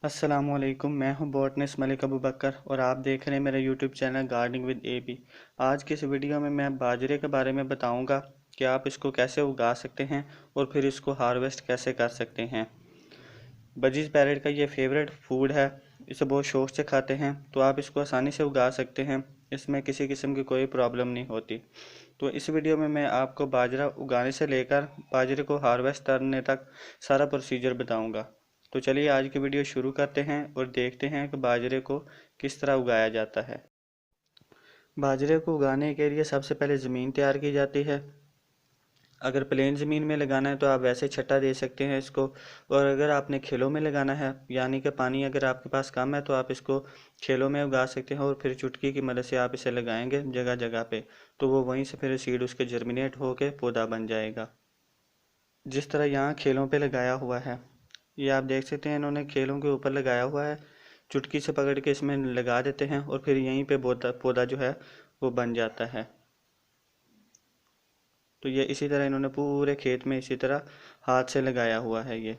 अस्सलामुअलैकुम। मैं हूं बॉटनिस्ट मलिक अबू बकर और आप देख रहे हैं मेरा YouTube channel gardening with AB. आज की इस वीडियो में मैं बाजरे के बारे में बताऊंगा कि आप इसको कैसे उगा सकते हैं और फिर इसको हार्वेस्ट कैसे कर सकते हैं। बजीज पैरेट का ये फेवरेट फूड है, इसे बहुत शौक से खाते हैं, तो आप इसको आसानी से उगा सकते हैं। इसमें किसी किस्म की कोई प्रॉब्लम नहीं होती। तो इस वीडियो में मैं आपको बाजरा उगाने से लेकर बाजरे को हार्वेस्ट करने तक सारा प्रोसीजर बताऊंगा। तो चलिए आज की वीडियो शुरू करते हैं और देखते हैं कि बाजरे को किस तरह उगाया जाता है। बाजरे को उगाने के लिए सबसे पहले ज़मीन तैयार की जाती है। अगर प्लेन ज़मीन में लगाना है तो आप वैसे छट्टा दे सकते हैं इसको, और अगर आपने खेलों में लगाना है यानी कि पानी अगर आपके पास कम है तो आप इसको खेलों में उगा सकते हैं और फिर चुटकी की मदद से आप इसे लगाएंगे जगह जगह पे, तो वो वहीं से फिर सीड उसके जर्मिनेट होकर पौधा बन जाएगा। जिस तरह यहाँ खेलों पे लगाया हुआ है, ये आप देख सकते हैं इन्होंने खेलों के ऊपर लगाया हुआ है। चुटकी से पकड़ के इसमें लगा देते हैं और फिर यहीं पे पौधा पौधा जो है वो बन जाता है। तो ये इसी तरह इन्होंने पूरे खेत में इसी तरह हाथ से लगाया हुआ है। ये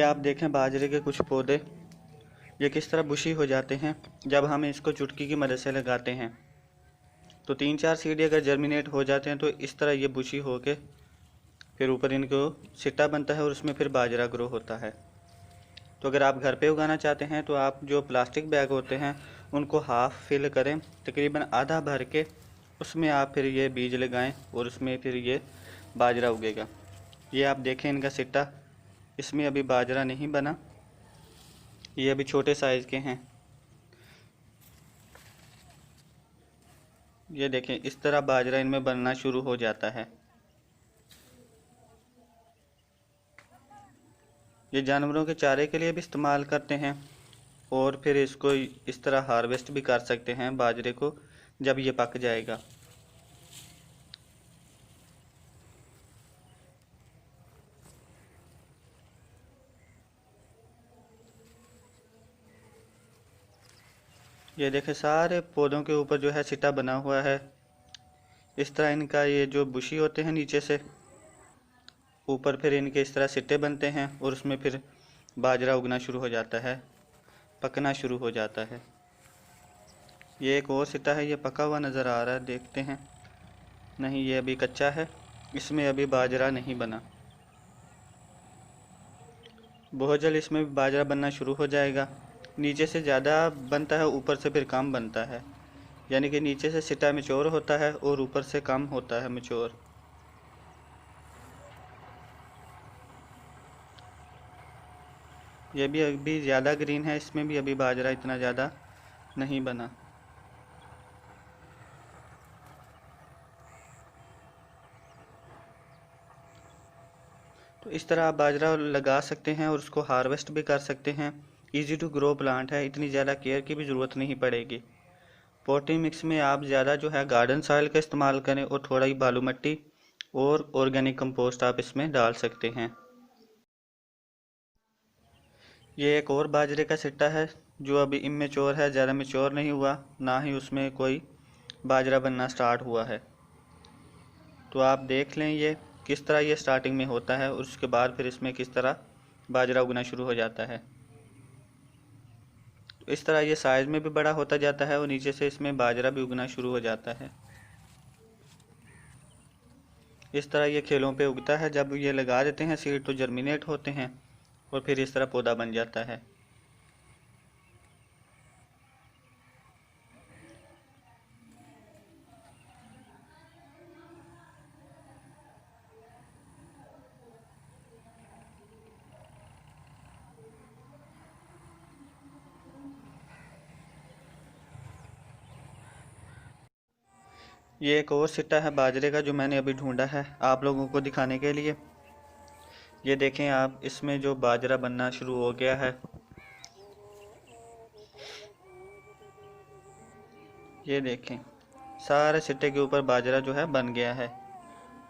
आप देखें बाजरे के कुछ पौधे ये किस तरह बुशी हो जाते हैं जब हम इसको चुटकी की मदद से लगाते हैं। तो 3-4 सीढ़ी अगर जर्मिनेट हो जाते हैं तो इस तरह ये बुशी होके फिर ऊपर इनको सिट्टा बनता है और उसमें फिर बाजरा ग्रो होता है। तो अगर आप घर पे उगाना चाहते हैं तो आप जो प्लास्टिक बैग होते हैं उनको हाफ फिल करें, तकरीबन आधा भर के, उसमें आप फिर ये बीज लगाएं और उसमें फिर ये बाजरा उगेगा। ये आप देखें इनका सिट्टा, इसमें अभी बाजरा नहीं बना, ये अभी छोटे साइज़ के हैं। ये देखें इस तरह बाजरा इनमें बनना शुरू हो जाता है। ये जानवरों के चारे के लिए भी इस्तेमाल करते हैं और फिर इसको इस तरह हार्वेस्ट भी कर सकते हैं बाजरे को जब ये पक जाएगा। ये देखें सारे पौधों के ऊपर जो है सिटा बना हुआ है। इस तरह इनका ये जो बुशी होते हैं नीचे से ऊपर फिर इनके इस तरह सिट्टे बनते हैं और उसमें फिर बाजरा उगना शुरू हो जाता है, पकना शुरू हो जाता है। ये एक और सिट्टा है, ये पका हुआ नज़र आ रहा है, देखते हैं। नहीं, ये अभी कच्चा है, इसमें अभी बाजरा नहीं बना। बहुत जल्द इसमें भी बाजरा बनना शुरू हो जाएगा। नीचे से ज़्यादा बनता है, ऊपर से फिर कम बनता है, यानी कि नीचे से सिटा मैच्योर होता है और ऊपर से कम होता है मैच्योर। ये भी अभी ज़्यादा ग्रीन है, इसमें भी अभी बाजरा इतना ज़्यादा नहीं बना। तो इस तरह आप बाजरा लगा सकते हैं और उसको हार्वेस्ट भी कर सकते हैं। इजी टू ग्रो प्लांट है, इतनी ज़्यादा केयर की भी ज़रूरत नहीं पड़ेगी। पॉटिंग मिक्स में आप ज़्यादा जो है गार्डन सॉइल का इस्तेमाल करें और थोड़ा ही बालू मिट्टी और ऑर्गेनिक कंपोस्ट आप इसमें डाल सकते हैं। ये एक और बाजरे का सिट्टा है जो अभी इमेच्योर है, ज़्यादा मैच्योर नहीं हुआ, ना ही उसमें कोई बाजरा बनना स्टार्ट हुआ है। तो आप देख लें ये किस तरह ये स्टार्टिंग में होता है और उसके बाद फिर इसमें किस तरह बाजरा उगना शुरू हो जाता है। तो इस तरह ये साइज़ में भी बड़ा होता जाता है और नीचे से इसमें बाजरा भी उगना शुरू हो जाता है। इस तरह ये खेलों पे उगता है, जब ये लगा देते हैं सीड तो जर्मिनेट होते हैं और फिर इस तरह पौधा बन जाता है। ये एक और सिट्टा है बाजरे का जो मैंने अभी ढूंढा है आप लोगों को दिखाने के लिए। ये देखें आप, इसमें जो बाजरा बनना शुरू हो गया है, ये देखें सारे सिट्टे के ऊपर बाजरा जो है बन गया है।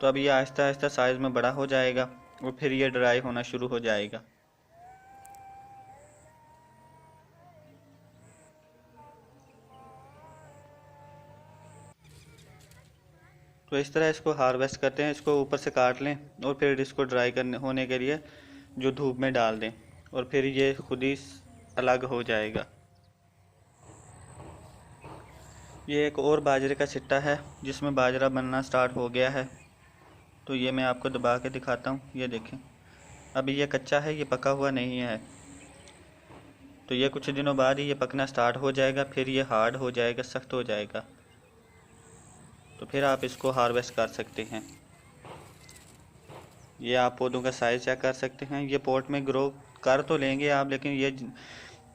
तो अब ये आहिस्ता आहिस्ता साइज़ में बड़ा हो जाएगा और फिर ये ड्राई होना शुरू हो जाएगा। तो इस तरह इसको हार्वेस्ट करते हैं। इसको ऊपर से काट लें और फिर इसको ड्राई करने होने के लिए जो धूप में डाल दें और फिर ये खुद ही अलग हो जाएगा। ये एक और बाजरे का छिट्टा है जिसमें बाजरा बनना स्टार्ट हो गया है। तो ये मैं आपको दबा के दिखाता हूँ। ये देखें, अभी ये कच्चा है, ये पका हुआ नहीं है। तो ये कुछ दिनों बाद ही ये पकना स्टार्ट हो जाएगा, फिर ये हार्ड हो जाएगा, सख्त हो जाएगा। तो फिर आप इसको हार्वेस्ट कर सकते हैं। ये आप पौधों का साइज़ चेक कर सकते हैं। ये पॉट में ग्रो कर तो लेंगे आप, लेकिन ये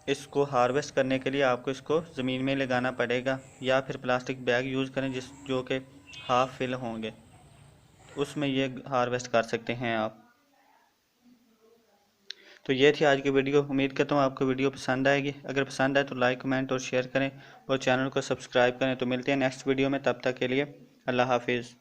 इसको हार्वेस्ट करने के लिए आपको इसको ज़मीन में लगाना पड़ेगा या फिर प्लास्टिक बैग यूज़ करें जो कि हाफ फिल होंगे, उसमें ये हार्वेस्ट कर सकते हैं आप। तो ये थी आज की वीडियो। उम्मीद करता हूँ आपको वीडियो पसंद आएगी। अगर पसंद आए तो लाइक, कमेंट और शेयर करें और चैनल को सब्सक्राइब करें। तो मिलते हैं नेक्स्ट वीडियो में, तब तक के लिए अल्लाह हाफिज़।